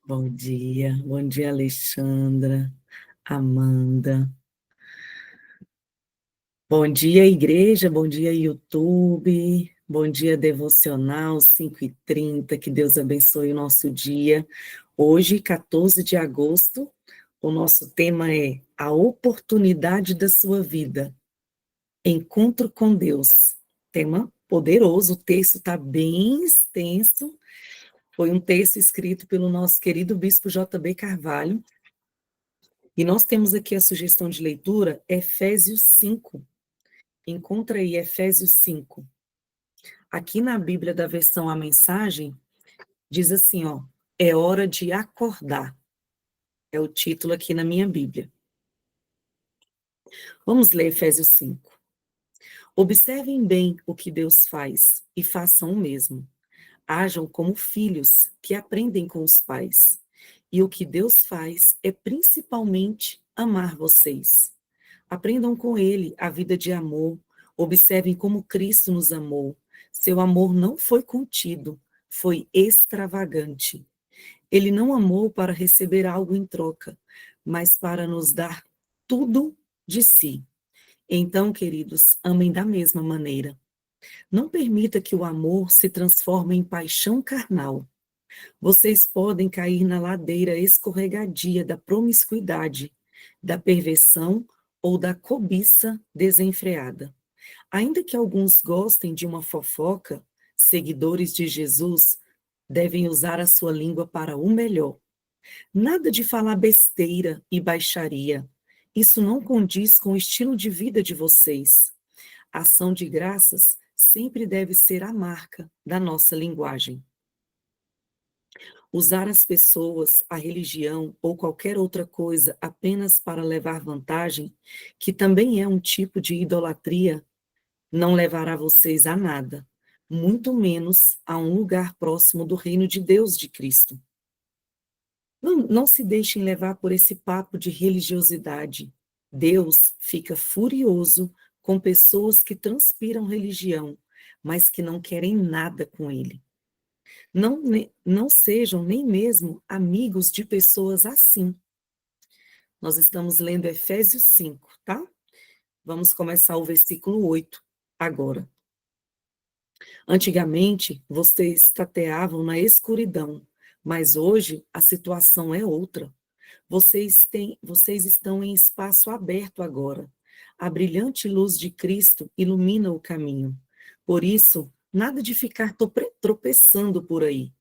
Bom dia, Alexandra, Amanda. Bom dia, igreja, bom dia, YouTube, bom dia, devocional 5h30, que Deus abençoe o nosso dia. Hoje, 14 de agosto, o nosso tema é a oportunidade da sua vida, encontro com Deus. Tema poderoso, o texto está bem extenso, foi um texto escrito pelo nosso querido bispo J.B. Carvalho. E nós temos aqui a sugestão de leitura, Efésios 5. Encontra aí Efésios 5. Aqui na Bíblia da versão A Mensagem, diz assim, ó, é hora de acordar. É o título aqui na minha Bíblia. Vamos ler Efésios 5. Observem bem o que Deus faz e façam o mesmo. Hajam como filhos que aprendem com os pais. E o que Deus faz é principalmente amar vocês. Aprendam com ele a vida de amor, observem como Cristo nos amou. Seu amor não foi contido, foi extravagante. Ele não amou para receber algo em troca, mas para nos dar tudo de si. Então, queridos, amem da mesma maneira. Não permita que o amor se transforme em paixão carnal. Vocês podem cair na ladeira escorregadia da promiscuidade, da perversão ou da cobiça desenfreada. Ainda que alguns gostem de uma fofoca, seguidores de Jesus devem usar a sua língua para o melhor. Nada de falar besteira e baixaria. Isso não condiz com o estilo de vida de vocês. A ação de graças sempre deve ser a marca da nossa linguagem. Usar as pessoas, a religião ou qualquer outra coisa apenas para levar vantagem, que também é um tipo de idolatria, não levará vocês a nada, muito menos a um lugar próximo do reino de Deus de Cristo. Não se deixem levar por esse papo de religiosidade. Deus fica furioso com pessoas que transpiram religião, mas que não querem nada com ele. Não sejam nem mesmo amigos de pessoas assim. Nós estamos lendo Efésios 5, tá? Vamos começar o versículo 8 agora. Antigamente, vocês tateavam na escuridão, mas hoje a situação é outra. Vocês estão em espaço aberto agora. A brilhante luz de Cristo ilumina o caminho. Por isso, nada de ficar tropeçando por aí.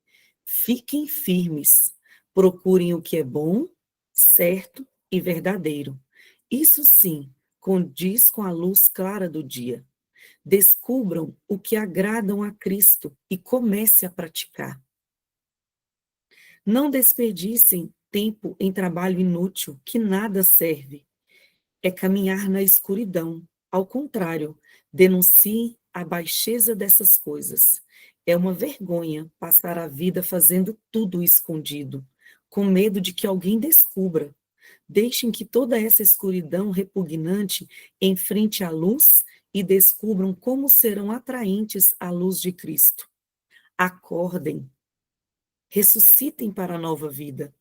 Fiquem firmes. Procurem o que é bom, certo e verdadeiro. Isso sim, condiz com a luz clara do dia. Descubram o que agradam a Cristo e comece a praticar. Não desperdicem tempo em trabalho inútil, que nada serve. É caminhar na escuridão. Ao contrário, denuncie a baixeza dessas coisas. É uma vergonha passar a vida fazendo tudo escondido, com medo de que alguém descubra. Deixem que toda essa escuridão repugnante enfrente a luz e descubram como serão atraentes à luz de Cristo. Acordem, ressuscitem para a nova vida.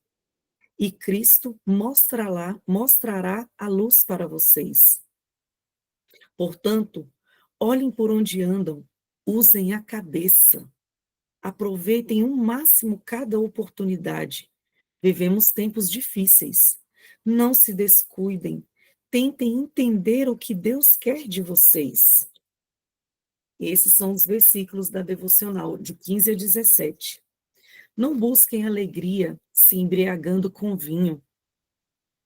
E Cristo mostrará a luz para vocês. Portanto, olhem por onde andam, usem a cabeça, aproveitem o máximo cada oportunidade. Vivemos tempos difíceis. Não se descuidem, tentem entender o que Deus quer de vocês. Esses são os versículos da devocional, de 15 a 17. Não busquem alegria se embriagando com vinho.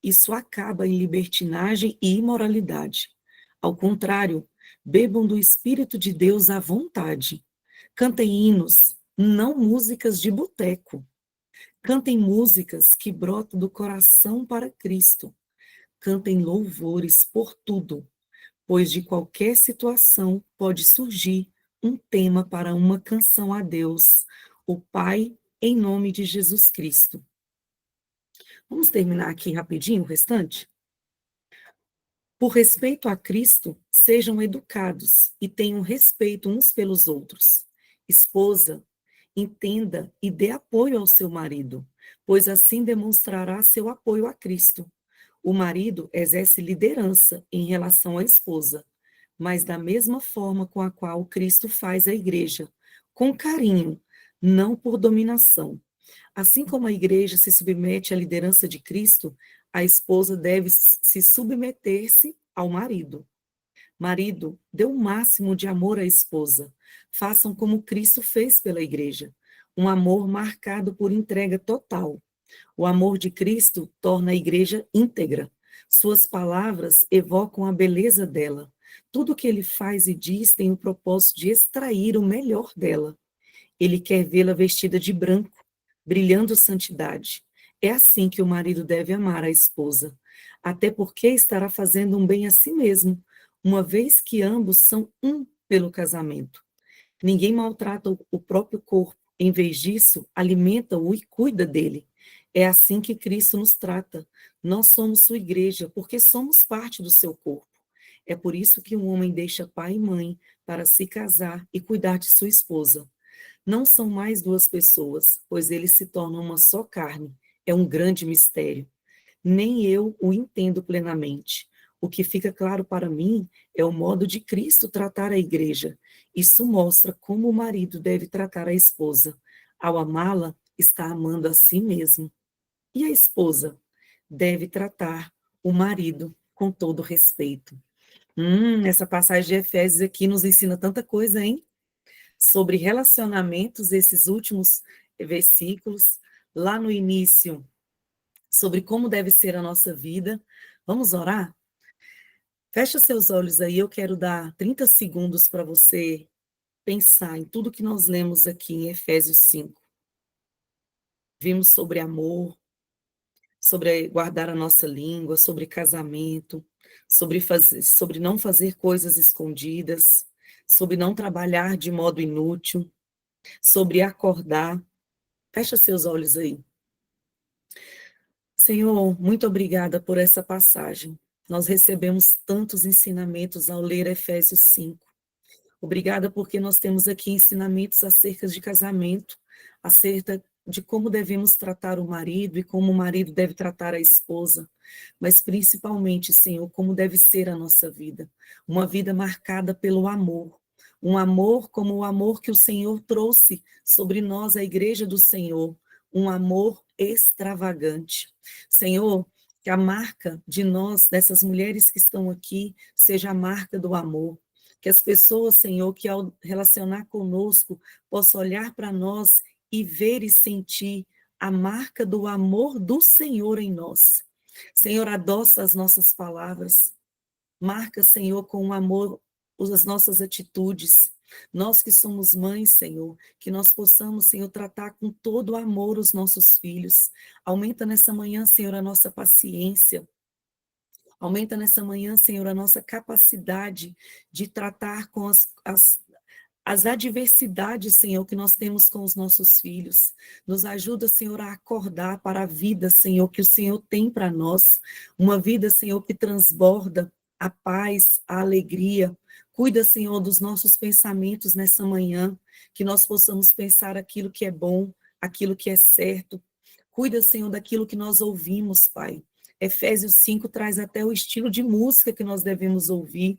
Isso acaba em libertinagem e imoralidade. Ao contrário, bebam do Espírito de Deus à vontade. Cantem hinos, não músicas de boteco. Cantem músicas que brotam do coração para Cristo. Cantem louvores por tudo, pois de qualquer situação pode surgir um tema para uma canção a Deus, o Pai, em nome de Jesus Cristo. Vamos terminar aqui rapidinho o restante? Por respeito a Cristo, sejam educados e tenham respeito uns pelos outros. Esposa, Entenda e dê apoio ao seu marido, pois assim demonstrará seu apoio a Cristo. O marido exerce liderança em relação à esposa, mas da mesma forma com a qual Cristo faz a igreja, com carinho, não por dominação. Assim como a igreja se submete à liderança de Cristo, a esposa deve se submeter-se ao marido. Marido, dê o máximo de amor à esposa. Façam como Cristo fez pela igreja. Um amor marcado por entrega total. O amor de Cristo torna a igreja íntegra. Suas palavras evocam a beleza dela. Tudo que ele faz e diz tem o propósito de extrair o melhor dela. Ele quer vê-la vestida de branco, brilhando santidade. É assim que o marido deve amar a esposa, até porque estará fazendo um bem a si mesmo, uma vez que ambos são um pelo casamento. Ninguém maltrata o próprio corpo, em vez disso, alimenta-o e cuida dele. É assim que Cristo nos trata. Nós somos sua igreja, porque somos parte do seu corpo. É por isso que um homem deixa pai e mãe para se casar e cuidar de sua esposa. Não são mais duas pessoas, pois eles se tornam uma só carne. É um grande mistério. Nem eu o entendo plenamente. O que fica claro para mim é o modo de Cristo tratar a igreja. Isso mostra como o marido deve tratar a esposa. Ao amá-la, está amando a si mesmo. E a esposa deve tratar o marido com todo respeito. Essa passagem de Efésios aqui nos ensina tanta coisa, hein? Sobre relacionamentos, esses últimos versículos, lá no início, sobre como deve ser a nossa vida. Vamos orar? Fecha seus olhos aí, eu quero dar 30 segundos para você pensar em tudo que nós lemos aqui em Efésios 5. Vimos sobre amor, sobre guardar a nossa língua, sobre casamento, sobre não fazer coisas escondidas, sobre não trabalhar de modo inútil, sobre acordar. Fecha seus olhos aí. Senhor, muito obrigada por essa passagem. Nós recebemos tantos ensinamentos ao ler Efésios 5. Obrigada porque nós temos aqui ensinamentos acerca de casamento, acerca de como devemos tratar o marido e como o marido deve tratar a esposa, mas principalmente, Senhor, como deve ser a nossa vida. Uma vida marcada pelo amor. Um amor como o amor que o Senhor trouxe sobre nós, a igreja do Senhor. Um amor extravagante. Senhor, que a marca de nós, dessas mulheres que estão aqui, seja a marca do amor. Que as pessoas, Senhor, que ao relacionar conosco, possam olhar para nós e ver e sentir a marca do amor do Senhor em nós. Senhor, adoça as nossas palavras. Marca, Senhor, com o amor as nossas atitudes. Nós que somos mães, Senhor, que nós possamos, Senhor, tratar com todo o amor os nossos filhos. Aumenta nessa manhã, Senhor, a nossa paciência. Aumenta nessa manhã, Senhor, a nossa capacidade de tratar com as adversidades, Senhor, que nós temos com os nossos filhos. Nos ajuda, Senhor, a acordar para a vida, Senhor, que o Senhor tem para nós. Uma vida, Senhor, que transborda a paz, a alegria. Cuida, Senhor, dos nossos pensamentos nessa manhã, que nós possamos pensar aquilo que é bom, aquilo que é certo. Cuida, Senhor, daquilo que nós ouvimos, Pai. Efésios 5 traz até o estilo de música que nós devemos ouvir.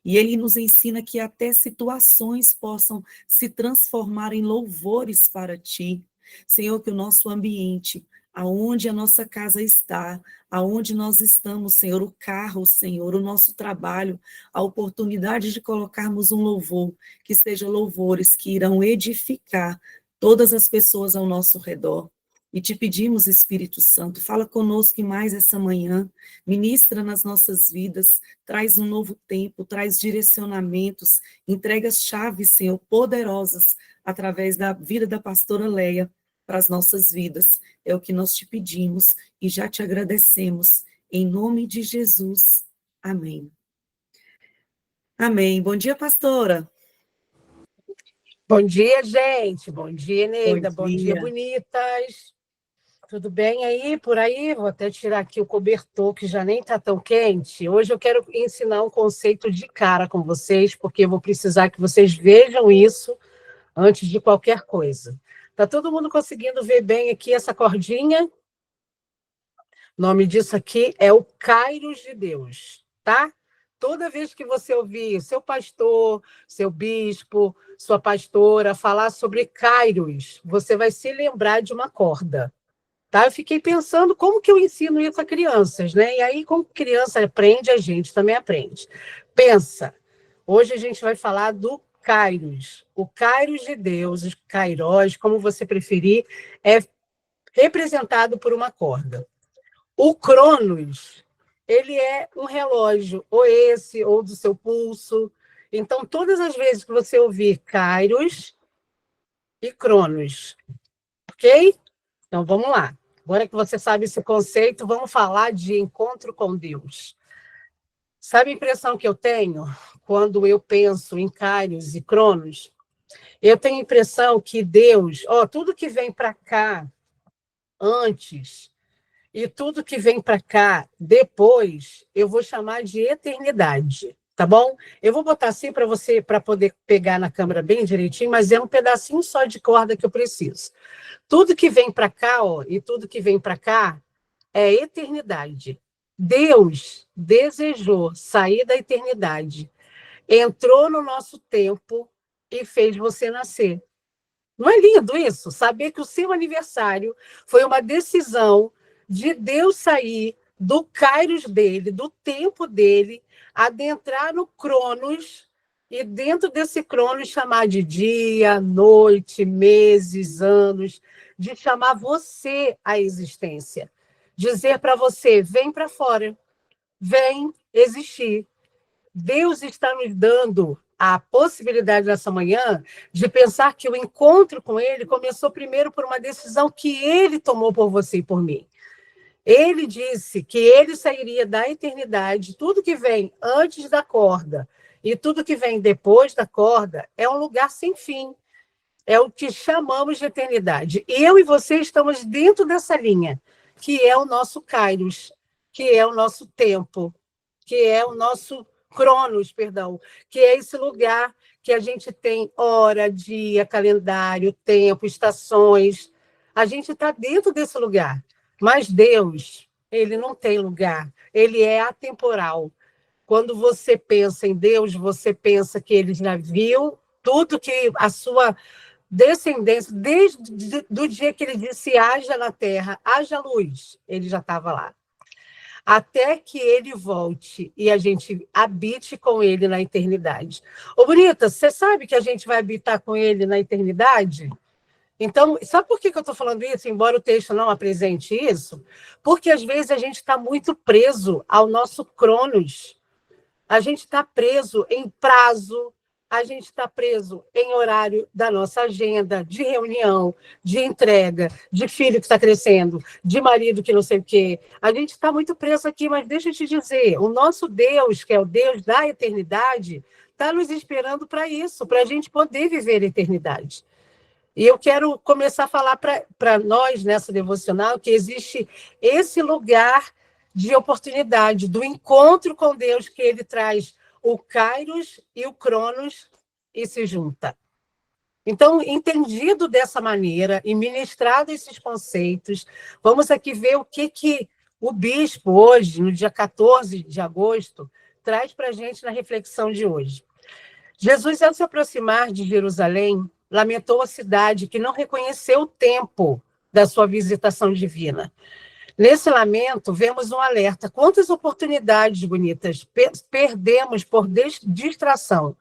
E ele nos ensina que até situações possam se transformar em louvores para ti. Senhor, que o nosso ambiente, aonde a nossa casa está, aonde nós estamos, Senhor, o carro, Senhor, o nosso trabalho, a oportunidade de colocarmos um louvor, que sejam louvores que irão edificar todas as pessoas ao nosso redor. E te pedimos, Espírito Santo, fala conosco mais essa manhã, ministra nas nossas vidas, traz um novo tempo, traz direcionamentos, entrega as chaves, Senhor, poderosas, através da vida da pastora Leia, para as nossas vidas. É o que nós te pedimos e já te agradecemos. Em nome de Jesus. Amém. Amém. Bom dia, pastora. Bom dia, gente. Bom dia, Neida. Bom dia, bonitas. Tudo bem aí, por aí? Vou até tirar aqui o cobertor, que já nem está tão quente. Hoje eu quero ensinar um conceito de cara com vocês, porque eu vou precisar que vocês vejam isso antes de qualquer coisa. Tá todo mundo conseguindo ver bem aqui essa cordinha? O nome disso aqui é o Kairos de Deus, tá? Toda vez que você ouvir seu pastor, seu bispo, sua pastora falar sobre Kairos, você vai se lembrar de uma corda, tá? Eu fiquei pensando como que eu ensino isso a crianças, né? E aí, como criança aprende, a gente também aprende. Pensa, hoje a gente vai falar do Kairos. O Kairos de Deus, os Kairos, como você preferir, é representado por uma corda. O Cronos, ele é um relógio, ou esse, ou do seu pulso. Então, todas as vezes que você ouvir Kairos e Cronos, ok? Então, vamos lá. Agora que você sabe esse conceito, vamos falar de encontro com Deus. Sabe a impressão que eu tenho quando eu penso em Kairos e Cronos? Eu tenho a impressão que Deus, tudo que vem para cá antes e tudo que vem para cá depois, eu vou chamar de eternidade, tá bom? Eu vou botar assim para você, para poder pegar na câmera bem direitinho, mas é um pedacinho só de corda que eu preciso. Tudo que vem para cá, e tudo que vem para cá é eternidade. Deus desejou sair da eternidade, entrou no nosso tempo e fez você nascer. Não é lindo isso? Saber que o seu aniversário foi uma decisão de Deus sair do Kairos dele, do tempo dele, adentrar no Cronos, e dentro desse Cronos chamar de dia, noite, meses, anos, de chamar você à existência. Dizer para você, vem para fora, vem existir. Deus está nos dando a possibilidade nessa manhã de pensar que o encontro com Ele começou primeiro por uma decisão que Ele tomou por você e por mim. Ele disse que Ele sairia da eternidade, tudo que vem antes da corda e tudo que vem depois da corda é um lugar sem fim. É o que chamamos de eternidade. Eu e você estamos dentro dessa linha, que é o nosso Kairos, que é o nosso tempo, que é o nosso Cronos, perdão, que é esse lugar que a gente tem hora, dia, calendário, tempo, estações. A gente está dentro desse lugar. Mas Deus, ele não tem lugar, ele é atemporal. Quando você pensa em Deus, você pensa que ele já viu tudo que a sua descendência, desde o dia que ele disse haja na terra, haja luz, ele já estava lá. Até que ele volte e a gente habite com ele na eternidade. Ô, Bonita, você sabe que a gente vai habitar com ele na eternidade? Então, sabe por que eu estou falando isso, embora o texto não apresente isso? Porque às vezes a gente está muito preso ao nosso Cronos. A gente está preso em prazo, a gente está preso em horário da nossa agenda, de reunião, de entrega, de filho que está crescendo, de marido que não sei o quê. A gente está muito preso aqui, mas deixa eu te dizer, o nosso Deus, que é o Deus da eternidade, está nos esperando para isso, para a gente poder viver a eternidade. E eu quero começar a falar para nós, nessa devocional, que existe esse lugar de oportunidade, do encontro com Deus, que ele traz o Kairos e o Cronos e se junta. Então, entendido dessa maneira e ministrado esses conceitos, vamos aqui ver o que o bispo, hoje, no dia 14 de agosto, traz para a gente na reflexão de hoje. Jesus, ao se aproximar de Jerusalém, lamentou a cidade que não reconheceu o tempo da sua visitação divina. Nesse lamento, vemos um alerta. Quantas oportunidades bonitas perdemos por distração?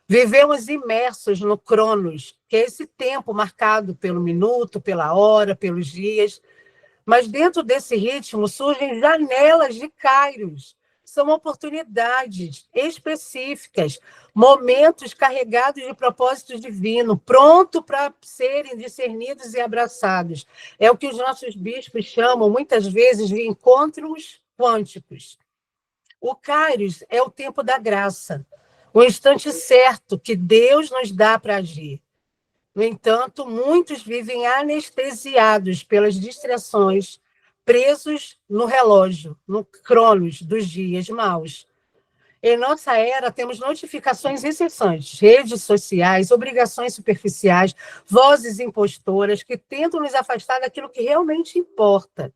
Vivemos imersos no Cronos, que é esse tempo marcado pelo minuto, pela hora, pelos dias. Mas dentro desse ritmo surgem janelas de Kairos. São oportunidades específicas, momentos carregados de propósito divino, pronto para serem discernidos e abraçados. É o que os nossos bispos chamam, muitas vezes, de encontros quânticos. O Kairos é o tempo da graça, o instante certo que Deus nos dá para agir. No entanto, muitos vivem anestesiados pelas distrações, presos no relógio, no cronos dos dias maus. Em nossa era, temos notificações incessantes, redes sociais, obrigações superficiais, vozes impostoras que tentam nos afastar daquilo que realmente importa.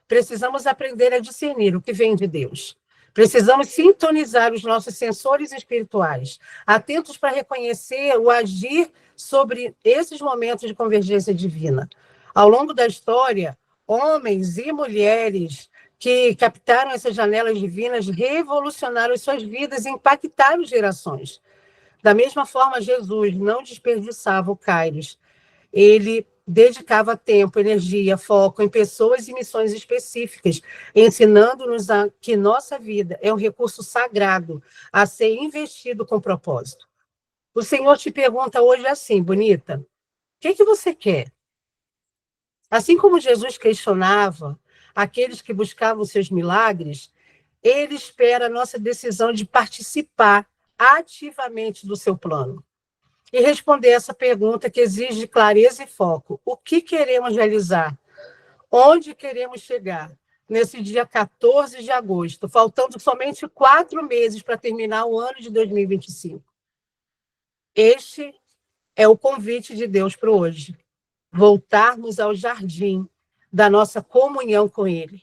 Precisamos aprender a discernir o que vem de Deus. Precisamos sintonizar os nossos sensores espirituais, atentos para reconhecer o agir sobre esses momentos de convergência divina. Ao longo da história, homens e mulheres que captaram essas janelas divinas revolucionaram suas vidas e impactaram gerações. Da mesma forma, Jesus não desperdiçava o Kairos. Ele dedicava tempo, energia, foco em pessoas e missões específicas, ensinando-nos que nossa vida é um recurso sagrado a ser investido com propósito. O Senhor te pergunta hoje assim, bonita, o que você quer? Assim como Jesus questionava aqueles que buscavam seus milagres, ele espera a nossa decisão de participar ativamente do seu plano. E responder essa pergunta que exige clareza e foco. O que queremos realizar? Onde queremos chegar? Nesse dia 14 de agosto, faltando somente 4 meses para terminar o ano de 2025. Este é o convite de Deus para hoje. Voltarmos ao jardim da nossa comunhão com Ele.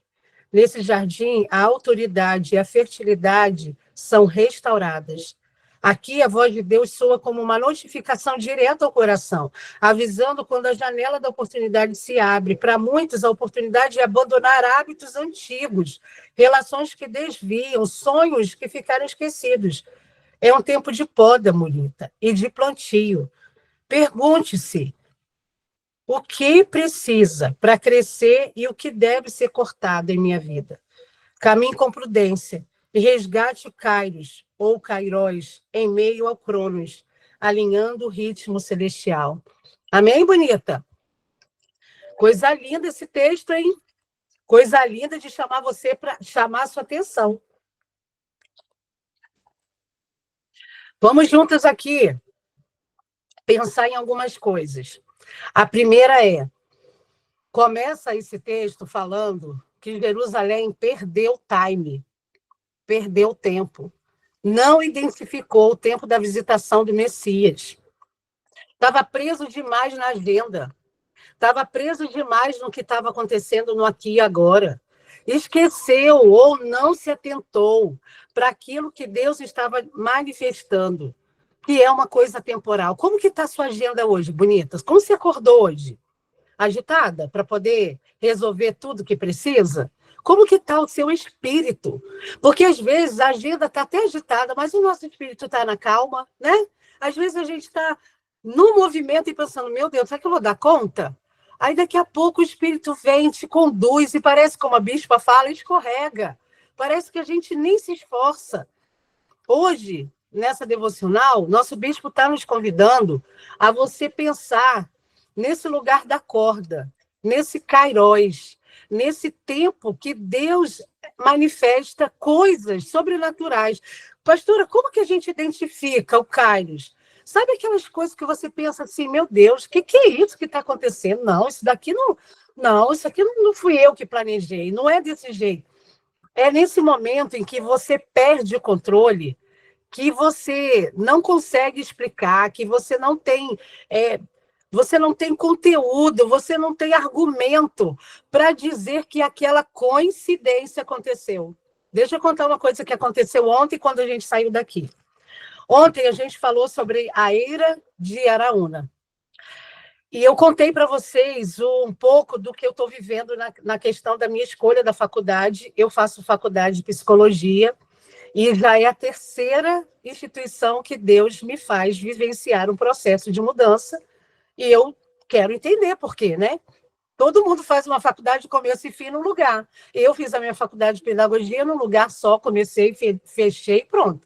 Nesse jardim, a autoridade e a fertilidade são restauradas. Aqui, a voz de Deus soa como uma notificação direta ao coração, avisando quando a janela da oportunidade se abre. Para muitos, a oportunidade é abandonar hábitos antigos, relações que desviam, sonhos que ficaram esquecidos. É um tempo de poda, bonita, e de plantio. Pergunte-se, o que precisa para crescer e o que deve ser cortado em minha vida? Caminhe com prudência e resgate o Kairos, ou Kairos, em meio ao Cronos, alinhando o ritmo celestial. Amém, bonita? Coisa linda esse texto, hein? Coisa linda de chamar você para chamar a sua atenção. Vamos juntas aqui pensar em algumas coisas. A primeira começa esse texto falando que Jerusalém perdeu time, perdeu tempo. Não identificou o tempo da visitação do Messias. Estava preso demais na agenda. Estava preso demais no que estava acontecendo no aqui e agora. Esqueceu ou não se atentou para aquilo que Deus estava manifestando, que é uma coisa temporal. Como que está a sua agenda hoje, bonitas? Como você acordou hoje? Agitada para poder resolver tudo que precisa? Como que está o seu espírito? Porque, às vezes, a agenda está até agitada, mas o nosso espírito está na calma, né? Às vezes, a gente está no movimento e pensando, meu Deus, será que eu vou dar conta? Aí, daqui a pouco, o espírito vem, te conduz, e parece, como a bispa fala, escorrega. Parece que a gente nem se esforça. Hoje, nessa devocional, nosso bispo está nos convidando a você pensar nesse lugar da corda, nesse kairos, nesse tempo que Deus manifesta coisas sobrenaturais. Pastora, como que a gente identifica o kairos? Sabe aquelas coisas que você pensa assim, meu Deus, o que é isso que está acontecendo? Não, isso daqui não, isso aqui não fui eu que planejei, não é desse jeito. É nesse momento em que você perde o controle, que você não consegue explicar, que você não tem conteúdo, você não tem argumento para dizer que aquela coincidência aconteceu. Deixa eu contar uma coisa que aconteceu ontem, quando a gente saiu daqui. Ontem a gente falou sobre a Eira de Araúna. E eu contei para vocês um pouco do que eu estou vivendo na questão da minha escolha da faculdade. Eu faço faculdade de psicologia, e já é a terceira instituição que Deus me faz vivenciar um processo de mudança, e eu quero entender por quê, né? Todo mundo faz uma faculdade de começo e fim num lugar. Eu fiz a minha faculdade de pedagogia num lugar só, comecei, fechei e pronto.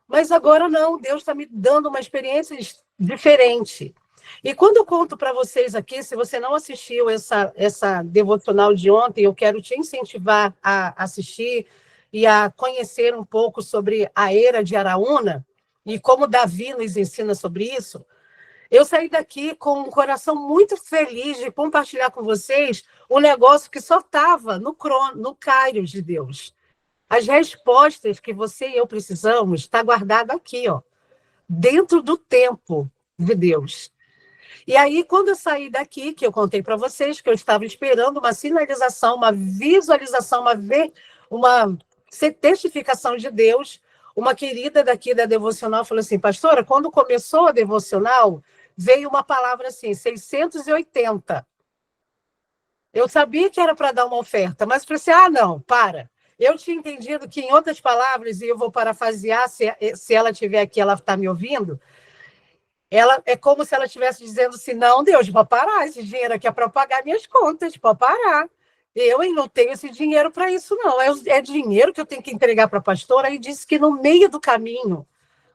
Mas agora não, Deus está me dando uma experiência diferente. E quando eu conto para vocês aqui, se você não assistiu essa devocional de ontem, eu quero te incentivar a assistir e a conhecer um pouco sobre a Eira de Araúna e como Davi nos ensina sobre isso. Eu saí daqui com um coração muito feliz de compartilhar com vocês um negócio que só estava no Kairos de Deus. As respostas que você e eu precisamos está guardado aqui, ó, dentro do tempo de Deus. E aí, quando eu saí daqui, que eu contei para vocês, que eu estava esperando uma sinalização, uma visualização, uma testificação de Deus, uma querida daqui da devocional falou assim, pastora, quando começou a devocional, veio uma palavra assim, 680. Eu sabia que era para dar uma oferta, mas falei assim, não, para. Eu tinha entendido que, em outras palavras, e eu vou parafrasear, se ela estiver aqui, ela está me ouvindo, ela é como se ela estivesse dizendo assim, não, Deus, pode parar, esse dinheiro aqui é para pagar minhas contas, pode parar. Eu não tenho esse dinheiro para isso, não. É dinheiro que eu tenho que entregar para a pastora. Aí disse que no meio do caminho,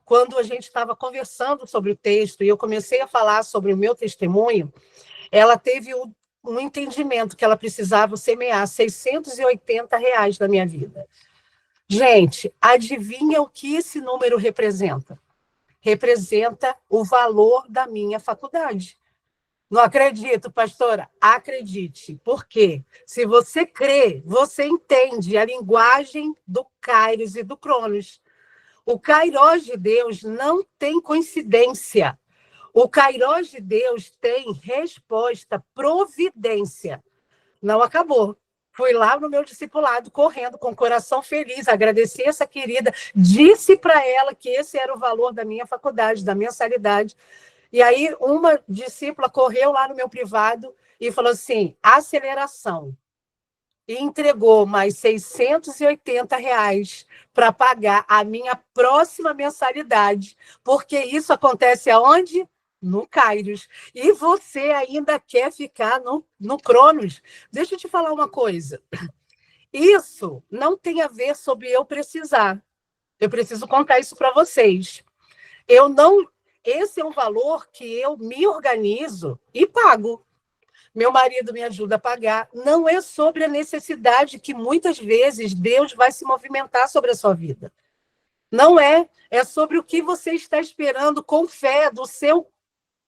quando a gente estava conversando sobre o texto e eu comecei a falar sobre o meu testemunho, ela teve um entendimento que ela precisava semear R$ 680 da minha vida. Gente, adivinha o que esse número representa? Representa o valor da minha faculdade. Não acredito, pastora? Acredite. Por quê? Se você crê, você entende a linguagem do Kairos e do Cronos. O Kairos de Deus não tem coincidência. O Kairos de Deus tem resposta, providência. Não acabou. Fui lá no meu discipulado, correndo, com o coração feliz, agradeci essa querida, disse para ela que esse era o valor da minha faculdade, da mensalidade. E aí uma discípula correu lá no meu privado e falou assim, aceleração. E entregou mais R$ 680 para pagar a minha próxima mensalidade, porque isso acontece aonde? No Kairos. E você ainda quer ficar no Cronos. Deixa eu te falar uma coisa. Isso não tem a ver sobre eu precisar. Eu preciso contar isso para vocês. Esse é um valor que eu me organizo e pago. Meu marido me ajuda a pagar. Não é sobre a necessidade que muitas vezes Deus vai se movimentar sobre a sua vida. Não é. É sobre o que você está esperando com fé do seu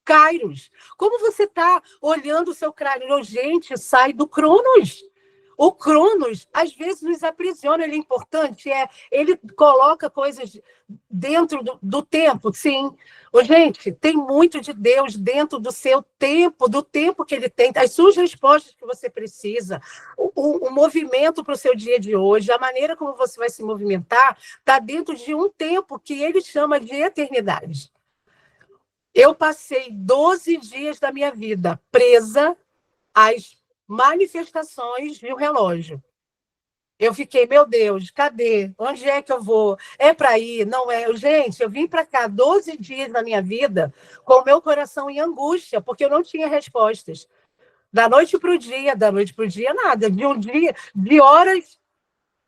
Kairos. Como você está olhando o seu Kairos? Gente, sai do Cronos. O Cronos, às vezes, nos aprisiona. Ele é importante, ele coloca coisas dentro do tempo, sim. Gente, tem muito de Deus dentro do seu tempo, do tempo que ele tem, as suas respostas que você precisa, o movimento para o seu dia de hoje, a maneira como você vai se movimentar, está dentro de um tempo que ele chama de eternidade. Eu passei 12 dias da minha vida presa às manifestações de um relógio. Eu fiquei, meu Deus, cadê? Onde é que eu vou? É para ir? Não é? Gente, eu vim para cá 12 dias da minha vida com o meu coração em angústia, porque eu não tinha respostas. Da noite para o dia nada. De um dia, de horas,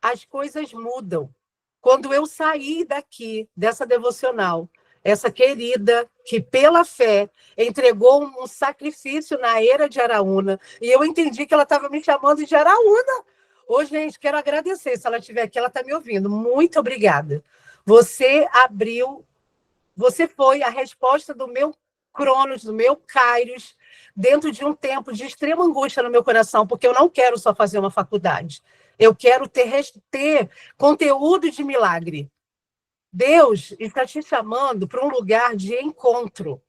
as coisas mudam. Quando eu saí daqui, dessa devocional, essa querida que, pela fé, entregou um sacrifício na Era de Araúna, e eu entendi que ela estava me chamando de Araúna. Ô, gente, quero agradecer, se ela estiver aqui, ela está me ouvindo. Muito obrigada. Você foi a resposta do meu Cronos, do meu Kairos, dentro de um tempo de extrema angústia no meu coração, porque eu não quero só fazer uma faculdade. Eu quero ter conteúdo de milagre. Deus está te chamando para um lugar de encontro.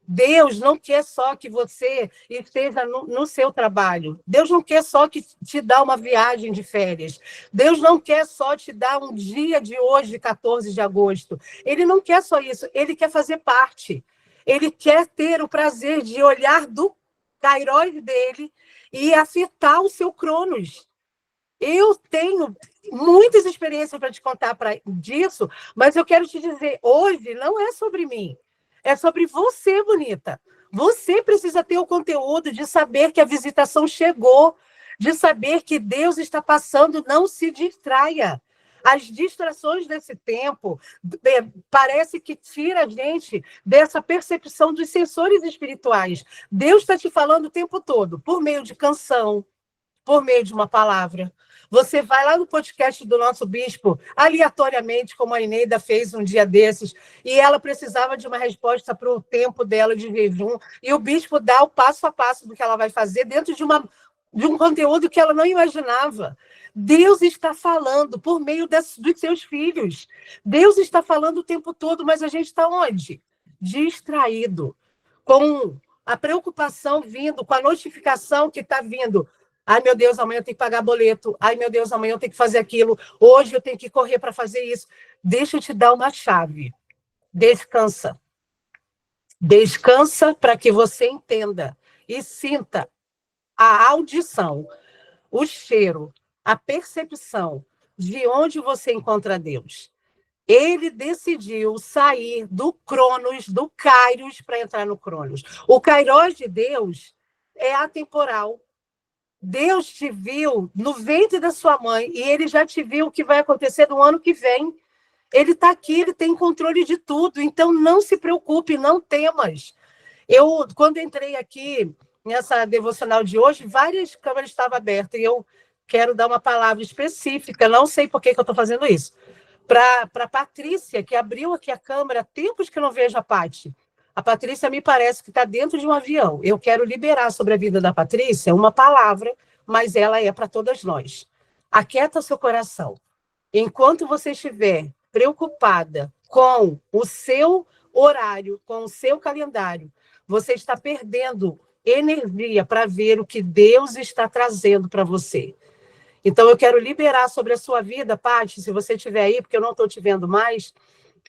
Deus não quer só que você esteja no seu trabalho. Deus não quer só que te dá uma viagem de férias. Deus não quer só te dar um dia de hoje, 14 de agosto. Ele não quer só isso. Ele quer fazer parte. Ele quer ter o prazer de olhar do Kairos dele e afetar o seu Cronos. Eu tenho muitas experiências para te contar disso, mas eu quero te dizer, hoje não é sobre mim, é sobre você, bonita. Você precisa ter o conteúdo de saber que a visitação chegou, de saber que Deus está passando, não se distraia. As distrações desse tempo parece que tira a gente dessa percepção dos sensores espirituais. Deus está te falando o tempo todo, por meio de canção, por meio de uma palavra. Você vai lá no podcast do nosso bispo, aleatoriamente, como a Eneida fez um dia desses, e ela precisava de uma resposta para o tempo dela de jejum, e o bispo dá o passo a passo do que ela vai fazer dentro de uma de um conteúdo que ela não imaginava. Deus está falando por meio dos seus filhos. Deus está falando o tempo todo, mas a gente está onde? Distraído, com a preocupação vindo, com a notificação que está vindo. Ai, meu Deus, amanhã eu tenho que pagar boleto. Ai, meu Deus, amanhã eu tenho que fazer aquilo. Hoje eu tenho que correr para fazer isso. Deixa eu te dar uma chave. Descansa. Descansa para que você entenda e sinta a audição, o cheiro, a percepção de onde você encontra Deus. Ele decidiu sair do Cronos, do Kairos, para entrar no Cronos. O Kairos de Deus é atemporal. Deus te viu no ventre da sua mãe e ele já te viu o que vai acontecer no ano que vem. Ele está aqui, ele tem controle de tudo. Então, não se preocupe, não temas. Eu, quando entrei aqui nessa devocional de hoje, várias câmeras estavam abertas e eu quero dar uma palavra específica, não sei por que eu estou fazendo isso, para a Patrícia, que abriu aqui a câmera, tempos que eu não vejo a Paty. A Patrícia me parece que está dentro de um avião. Eu quero liberar sobre a vida da Patrícia uma palavra, mas ela é para todas nós. Aquieta seu coração. Enquanto você estiver preocupada com o seu horário, com o seu calendário, você está perdendo energia para ver o que Deus está trazendo para você. Então, eu quero liberar sobre a sua vida, Paty, se você estiver aí, porque eu não estou te vendo mais,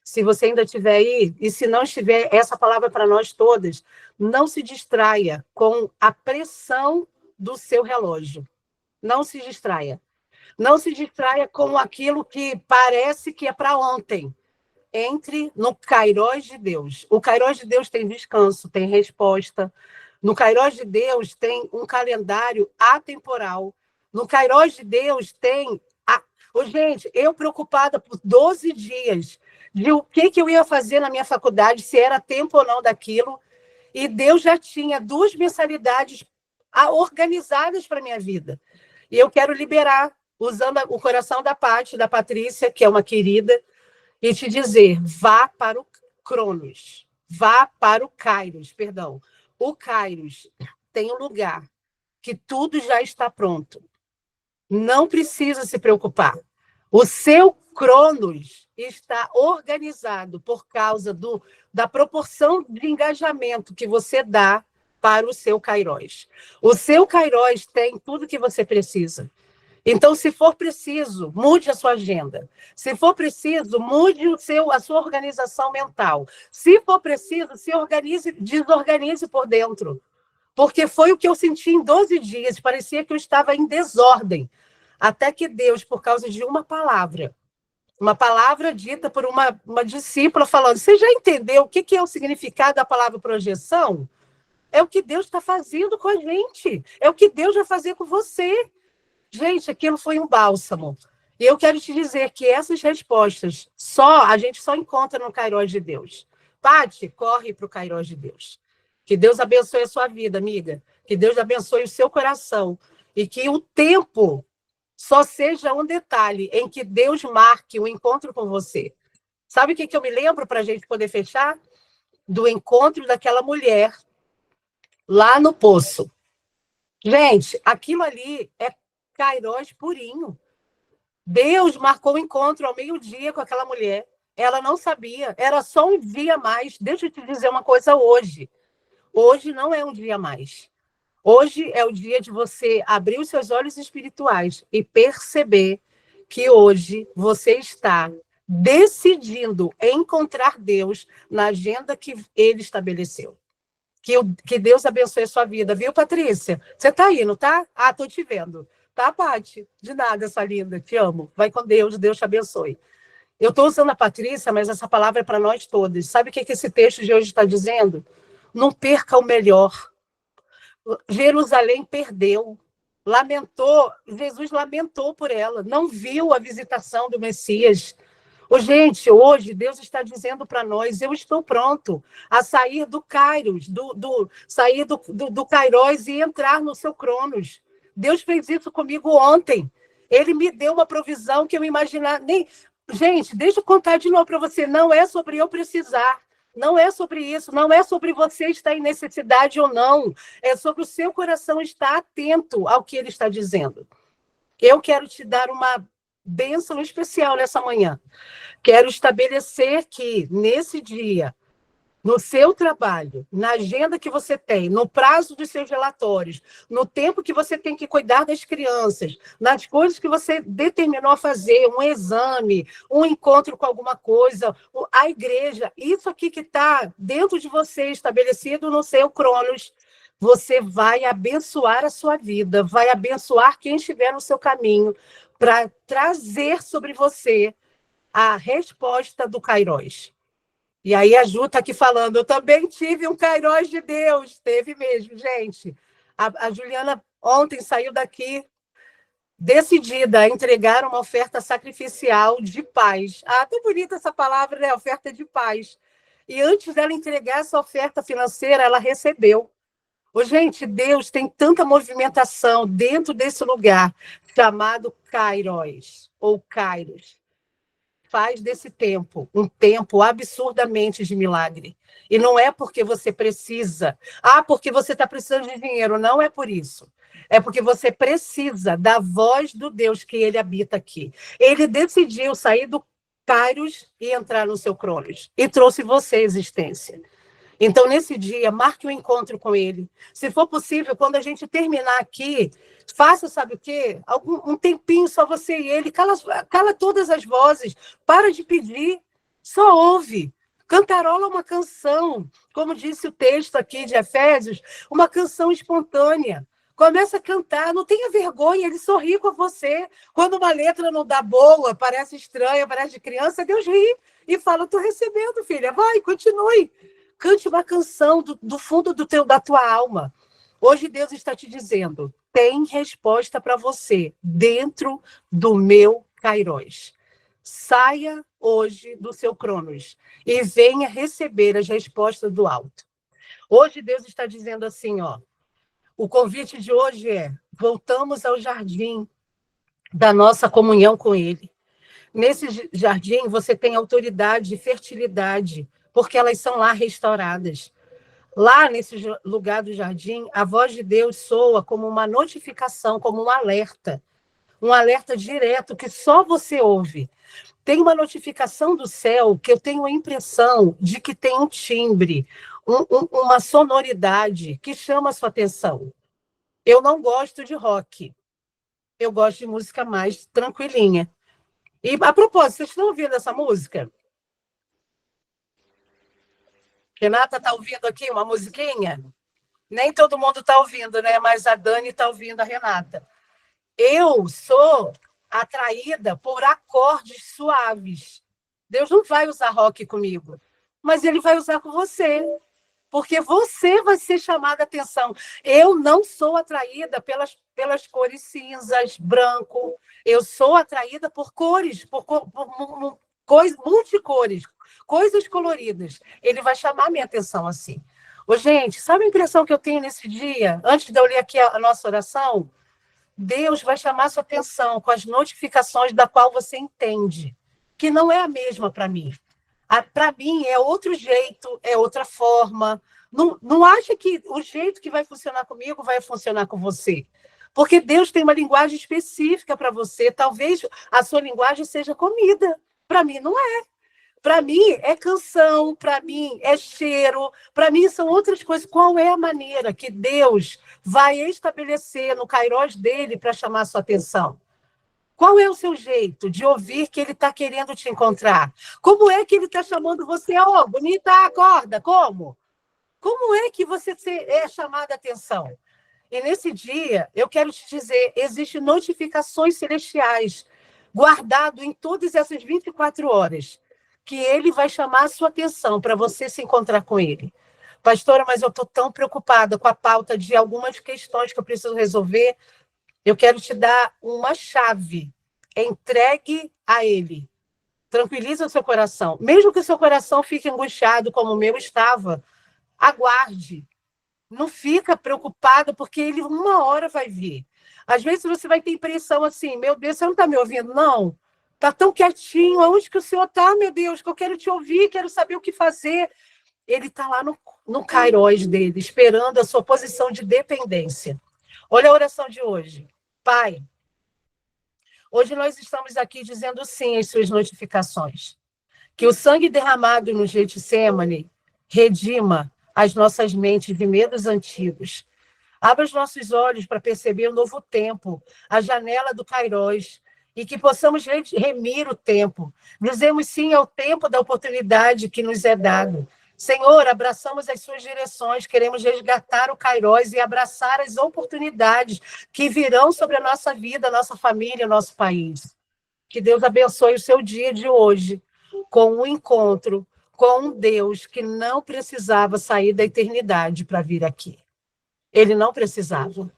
se você ainda estiver aí, e se não estiver, essa palavra é para nós todas, não se distraia com a pressão do seu relógio. Não se distraia. Não se distraia com aquilo que parece que é para ontem. Entre no Kairos de Deus. O Kairos de Deus tem descanso, tem resposta. No Kairos de Deus tem um calendário atemporal. No Kairos de Deus tem... Gente, eu preocupada por 12 dias de o que eu ia fazer na minha faculdade, se era tempo ou não daquilo, e Deus já tinha 2 mensalidades organizadas para a minha vida. E eu quero liberar, usando o coração da Paty, da Patrícia, que é uma querida, e te dizer, vá para o Cronos, vá para o Kairos, perdão. O Kairos tem um lugar que tudo já está pronto. Não precisa se preocupar. O seu Cronos está organizado por causa da proporção de engajamento que você dá para o seu Kairos. O seu Kairos tem tudo que você precisa. Então, se for preciso, mude a sua agenda. Se for preciso, mude a sua organização mental. Se for preciso, se organize, desorganize por dentro. Porque foi o que eu senti em 12 dias. Parecia que eu estava em desordem. Até que Deus, por causa de uma palavra dita por uma discípula falando, você já entendeu o que é o significado da palavra projeção? É o que Deus está fazendo com a gente. É o que Deus vai fazer com você. Gente, aquilo foi um bálsamo. E eu quero te dizer que essas respostas a gente só encontra no Kairos de Deus. Paty, corre para o Kairos de Deus. Que Deus abençoe a sua vida, amiga. Que Deus abençoe o seu coração. E que o tempo só seja um detalhe em que Deus marque o encontro com você. Sabe o que eu me lembro para a gente poder fechar? Do encontro daquela mulher lá no poço. Gente, aquilo ali é Kairos purinho. Deus marcou o encontro ao meio-dia com aquela mulher. Ela não sabia, era só um dia a mais. Deixa eu te dizer uma coisa hoje. Hoje não é um dia a mais. Hoje é o dia de você abrir os seus olhos espirituais e perceber que hoje você está decidindo encontrar Deus na agenda que Ele estabeleceu. Que Deus abençoe a sua vida, viu, Patrícia? Você está aí, não tá? Ah, estou te vendo. Tá, Paty? De nada, essa linda. Te amo. Vai com Deus, Deus te abençoe. Eu estou usando a Patrícia, mas essa palavra é para nós todos. Sabe o que esse texto de hoje está dizendo? Não perca o melhor. Jerusalém perdeu. Lamentou, Jesus lamentou por ela. Não viu a visitação do Messias. Gente, hoje Deus está dizendo para nós, eu estou pronto a sair do Kairos, sair do Kairos e entrar no seu Cronos. Deus fez isso comigo ontem. Ele me deu uma provisão que eu imaginava. Gente, deixa eu contar de novo para você. Não é sobre eu precisar. Não é sobre isso, não é sobre você estar em necessidade ou não, é sobre o seu coração estar atento ao que ele está dizendo. Eu quero te dar uma bênção especial nessa manhã. Quero estabelecer que, nesse dia, no seu trabalho, na agenda que você tem, no prazo dos seus relatórios, no tempo que você tem que cuidar das crianças, nas coisas que você determinou a fazer, um exame, um encontro com alguma coisa, a igreja, isso aqui que está dentro de você, estabelecido no seu Cronos, você vai abençoar a sua vida, vai abençoar quem estiver no seu caminho, para trazer sobre você a resposta do Kairos. E aí a Ju está aqui falando, eu também tive um Kairos de Deus. Teve mesmo, gente. A Juliana ontem saiu daqui decidida a entregar uma oferta sacrificial de paz. Ah, tão bonita essa palavra, né? Oferta de paz. E antes dela entregar essa oferta financeira, ela recebeu. Ô, gente, Deus tem tanta movimentação dentro desse lugar chamado Kairos, ou Kairos. Faz desse tempo um tempo absurdamente de milagre. E não é porque você precisa, porque você está precisando de dinheiro, não é por isso. É porque você precisa da voz do Deus que ele habita aqui. Ele decidiu sair do Kairos e entrar no seu Cronos. E trouxe você à existência. Então, nesse dia, marque um encontro com ele. Se for possível, quando a gente terminar aqui, faça, sabe o quê? Um tempinho só você e ele. Cala todas as vozes. Para de pedir. Só ouve. Cantarola uma canção. Como disse o texto aqui de Efésios, uma canção espontânea. Começa a cantar, não tenha vergonha, ele sorri com você. Quando uma letra não dá boa, parece estranha, parece de criança, Deus ri e fala, estou recebendo, filha, vai, continue. Cante uma canção do fundo da tua alma. Hoje Deus está te dizendo, tem resposta para você dentro do meu Kairos. Saia hoje do seu Cronos e venha receber as respostas do alto. Hoje Deus está dizendo assim, ó, o convite de hoje é, voltamos ao jardim da nossa comunhão com ele. Nesse jardim você tem autoridade e fertilidade, porque elas são lá restauradas. Lá, nesse lugar do jardim, a voz de Deus soa como uma notificação, como um alerta direto que só você ouve. Tem uma notificação do céu que eu tenho a impressão de que tem um timbre, uma sonoridade que chama a sua atenção. Eu não gosto de rock, eu gosto de música mais tranquilinha. E, a propósito, vocês estão ouvindo essa música? Renata está ouvindo aqui uma musiquinha? Nem todo mundo está ouvindo, né? Mas a Dani está ouvindo a Renata. Eu sou atraída por acordes suaves. Deus não vai usar rock comigo, mas ele vai usar com você, porque você vai ser chamada a atenção. Eu não sou atraída pelas cores cinzas, branco. Eu sou atraída por cores, por coisas multicores, coisas coloridas. Ele vai chamar a minha atenção assim. Ô, gente, sabe a impressão que eu tenho nesse dia? Antes de eu ler aqui a nossa oração, Deus vai chamar a sua atenção com as notificações da qual você entende, que não é a mesma para mim. Para mim é outro jeito, é outra forma. Não acha que o jeito que vai funcionar comigo vai funcionar com você. Porque Deus tem uma linguagem específica para você. Talvez a sua linguagem seja comida. Para mim, não é. Para mim, é canção. Para mim, é cheiro. Para mim, são outras coisas. Qual é a maneira que Deus vai estabelecer no Kairos dele para chamar a sua atenção? Qual é o seu jeito de ouvir que ele está querendo te encontrar? Como é que ele está chamando você? Ó, bonita, acorda. Como? Como é que você é chamada a atenção? E nesse dia, eu quero te dizer, existem notificações celestiais guardado em todas essas 24 horas, que ele vai chamar a sua atenção para você se encontrar com ele. Pastora, mas eu estou tão preocupada com a pauta de algumas questões que eu preciso resolver. Eu quero te dar uma chave. Entregue a ele. Tranquiliza o seu coração. Mesmo que o seu coração fique angustiado, como o meu estava, aguarde. Não fica preocupado, porque ele uma hora vai vir. Às vezes você vai ter impressão assim, meu Deus, você não está me ouvindo? Não. Está tão quietinho. Aonde que o Senhor está, meu Deus? Que eu quero te ouvir, quero saber o que fazer. ele está lá no Kairos dele, esperando a sua posição de dependência. Olha a oração de hoje. Pai, hoje nós estamos aqui dizendo sim às suas notificações. Que o sangue derramado no Getsêmani redima as nossas mentes de medos antigos. Abra os nossos olhos para perceber o novo tempo, a janela do Kairos, e que possamos remir o tempo. Dizemos sim ao tempo da oportunidade que nos é dado. Senhor, abraçamos as suas direções, queremos resgatar o Kairos e abraçar as oportunidades que virão sobre a nossa vida, a nossa família, o nosso país. Que Deus abençoe o seu dia de hoje com um encontro com um Deus que não precisava sair da eternidade para vir aqui. Ele não precisava.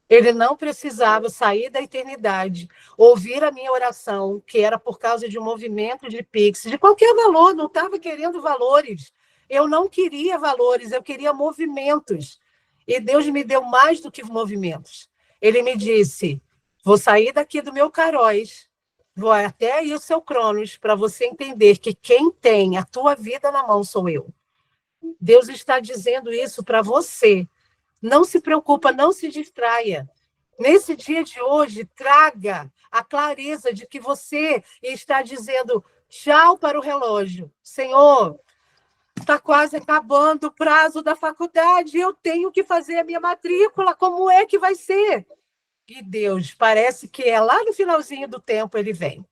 Ele não precisava sair da eternidade, ouvir a minha oração, que era por causa de um movimento de Pix, de qualquer valor, não estava querendo valores. Eu não queria valores, eu queria movimentos. E Deus me deu mais do que movimentos. Ele me disse, vou sair daqui do meu Kairos, vou até aí o seu Cronos, para você entender que quem tem a tua vida na mão sou eu. Deus está dizendo isso para você. Não se preocupa, não se distraia. Nesse dia de hoje, traga a clareza de que você está dizendo tchau para o relógio. Senhor, está quase acabando o prazo da faculdade, eu tenho que fazer a minha matrícula, como é que vai ser? E Deus, parece que é lá no finalzinho do tempo ele vem.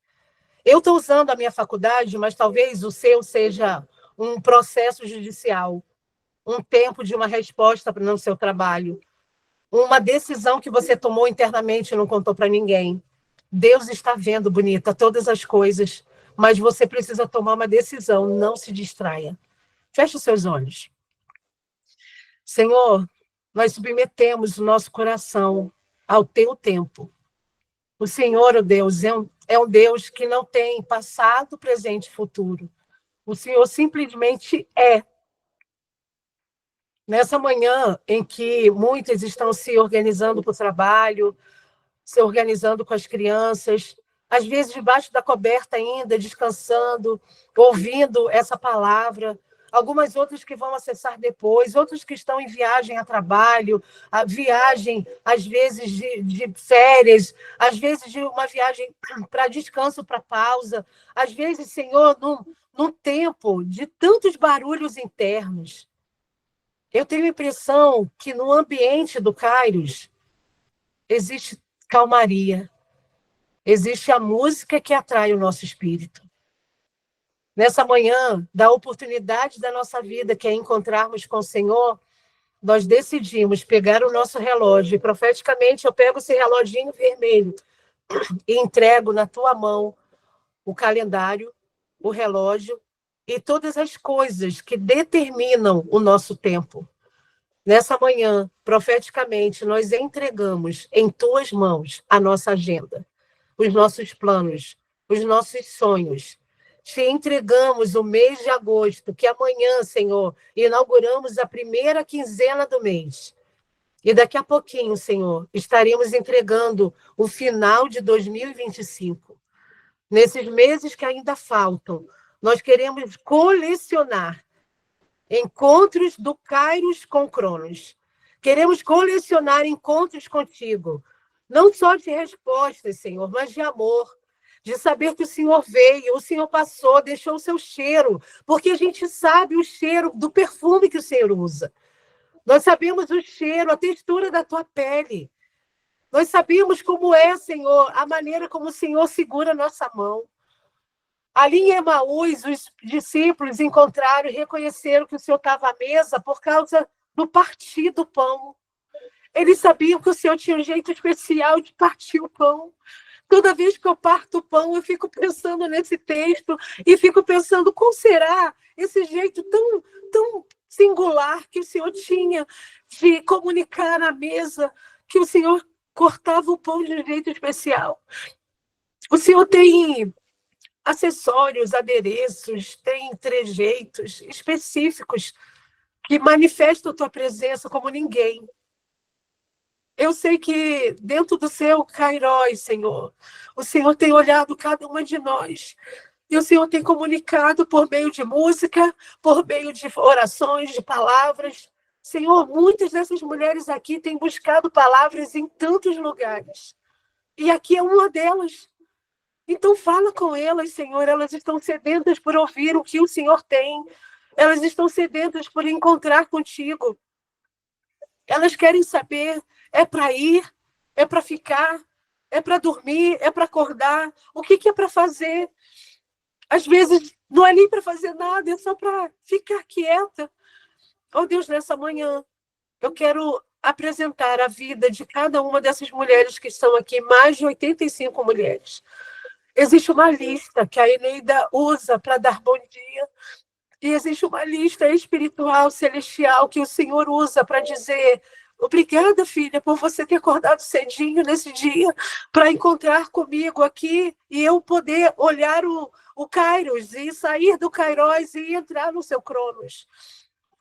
Eu estou usando a minha faculdade, mas talvez o seu seja um processo judicial, um tempo de uma resposta no seu trabalho, uma decisão que você tomou internamente e não contou para ninguém. Deus está vendo, bonita, todas as coisas, mas você precisa tomar uma decisão, não se distraia. Feche os seus olhos. Senhor, nós submetemos o nosso coração ao teu tempo. O Senhor, o Deus, é um Deus que não tem passado, presente e futuro. O Senhor simplesmente é. Nessa manhã em que muitos estão se organizando para o trabalho, se organizando com as crianças, às vezes debaixo da coberta ainda, descansando, ouvindo essa palavra, algumas outras que vão acessar depois, outros que estão em viagem a trabalho, a viagem, às vezes, de férias, às vezes de uma viagem para descanso, para pausa, às vezes, Senhor, num tempo de tantos barulhos internos. Eu tenho a impressão que no ambiente do Kairos existe calmaria, existe a música que atrai o nosso espírito. Nessa manhã, da oportunidade da nossa vida, que é encontrarmos com o Senhor, nós decidimos pegar o nosso relógio, e profeticamente eu pego esse reloginho vermelho e entrego na tua mão o calendário, o relógio e todas as coisas que determinam o nosso tempo. Nessa manhã, profeticamente, nós entregamos em tuas mãos a nossa agenda, os nossos planos, os nossos sonhos. Te entregamos o mês de agosto, que amanhã, Senhor, inauguramos a primeira quinzena do mês. E daqui a pouquinho, Senhor, estaremos entregando o final de 2025. Nesses meses que ainda faltam, nós queremos colecionar encontros do Kairos com Cronos. Queremos colecionar encontros contigo, não só de respostas, Senhor, mas de amor, de saber que o Senhor veio, o Senhor passou, deixou o seu cheiro, porque a gente sabe o cheiro do perfume que o Senhor usa. Nós sabemos o cheiro, a textura da tua pele. Nós sabemos como é, Senhor, a maneira como o Senhor segura a nossa mão. Ali em Emaús, os discípulos encontraram e reconheceram que o Senhor estava à mesa por causa do partir do pão. Eles sabiam que o Senhor tinha um jeito especial de partir o pão. Toda vez que eu parto o pão, eu fico pensando nesse texto e fico pensando qual será esse jeito tão singular que o Senhor tinha de comunicar na mesa, que o Senhor cortava o pão de um jeito especial. O Senhor tem acessórios, adereços, tem trejeitos específicos que manifestam a tua presença como ninguém. Eu sei que dentro do seu Kairos, Senhor, o Senhor tem olhado cada uma de nós E o Senhor tem comunicado por meio de música, por meio de orações, de palavras. Senhor, muitas dessas mulheres aqui têm buscado palavras em tantos lugares. E aqui é uma delas. Então fala com elas, Senhor. Elas estão sedentas por ouvir o que o Senhor tem. Elas estão sedentas por encontrar contigo. Elas querem saber, é para ir, é para ficar, é para dormir, é para acordar. O que é para fazer? Às vezes não é nem para fazer nada, é só para ficar quieta. Oh Deus, nessa manhã, eu quero apresentar a vida de cada uma dessas mulheres que estão aqui, mais de 85 mulheres. Existe uma lista que a Eneida usa para dar bom dia. E existe uma lista espiritual, celestial, que o Senhor usa para dizer: obrigada, filha, por você ter acordado cedinho nesse dia para encontrar comigo aqui e eu poder olhar o Kairos e sair do Kairos e entrar no seu Cronos.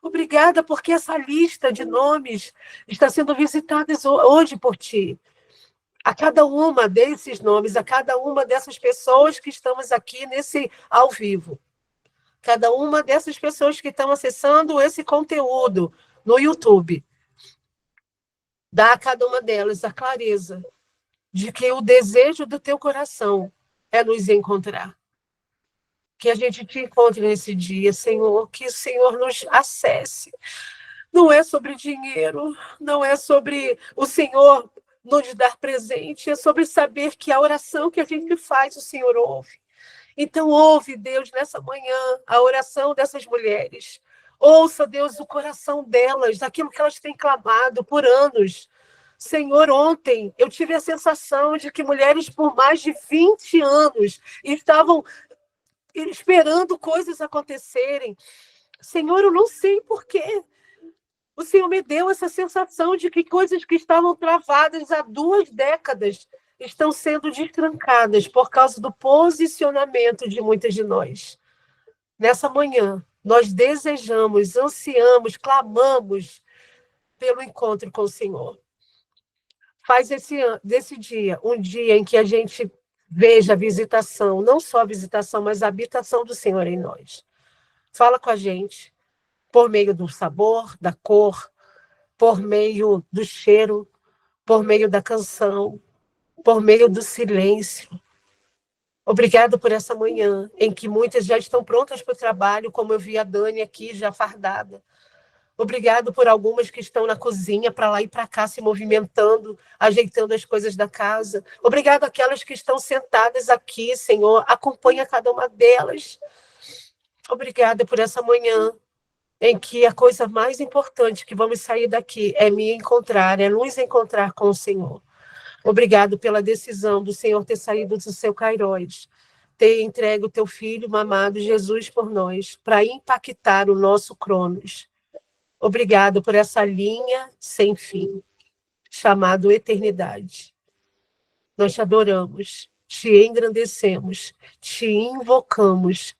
Obrigada, porque essa lista de nomes está sendo visitada hoje por ti. A cada uma desses nomes, a cada uma dessas pessoas que estamos aqui nesse ao vivo. Cada uma dessas pessoas que estão acessando esse conteúdo no YouTube. Dá a cada uma delas a clareza de que o desejo do teu coração é nos encontrar. Que a gente te encontre nesse dia, Senhor, que o Senhor nos acesse. Não é sobre dinheiro, não é sobre o Senhor nos dar presente, é sobre saber que a oração que a gente faz, o Senhor ouve. Então, ouve, Deus, nessa manhã, a oração dessas mulheres. Ouça, Deus, o coração delas, aquilo que elas têm clamado por anos. Senhor, ontem eu tive a sensação de que mulheres por mais de 20 anos estavam esperando coisas acontecerem. Senhor, eu não sei por quê. O Senhor me deu essa sensação de que coisas que estavam travadas há 2 décadas estão sendo destrancadas por causa do posicionamento de muitas de nós. Nessa manhã, nós desejamos, ansiamos, clamamos pelo encontro com o Senhor. Faz desse dia um dia em que a gente veja a visitação, não só a visitação, mas a habitação do Senhor em nós. Fala com a gente por meio do sabor, da cor, por meio do cheiro, por meio da canção, por meio do silêncio. Obrigado por essa manhã, em que muitas já estão prontas para o trabalho, como eu vi a Dani aqui, já fardada. Obrigado por algumas que estão na cozinha, para lá e para cá, se movimentando, ajeitando as coisas da casa. Obrigado àquelas que estão sentadas aqui, Senhor. Acompanha cada uma delas. Obrigada por essa manhã, em que a coisa mais importante que vamos sair daqui é me encontrar, é nos encontrar com o Senhor. Obrigado pela decisão do Senhor ter saído do seu Kairos, ter entregue o teu filho, o amado Jesus, por nós, para impactar o nosso Cronos. Obrigado por essa linha sem fim, chamado eternidade. Nós te adoramos, te engrandecemos, te invocamos.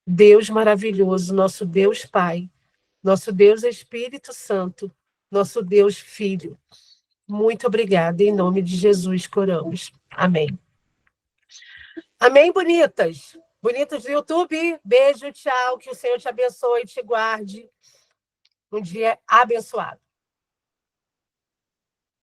Deus maravilhoso, nosso Deus Pai, nosso Deus Espírito Santo, nosso Deus Filho. Muito obrigada, em nome de Jesus que oramos. Amém. Amém, bonitas? Bonitas do YouTube, beijo, tchau, que o Senhor te abençoe e te guarde. Um dia abençoado.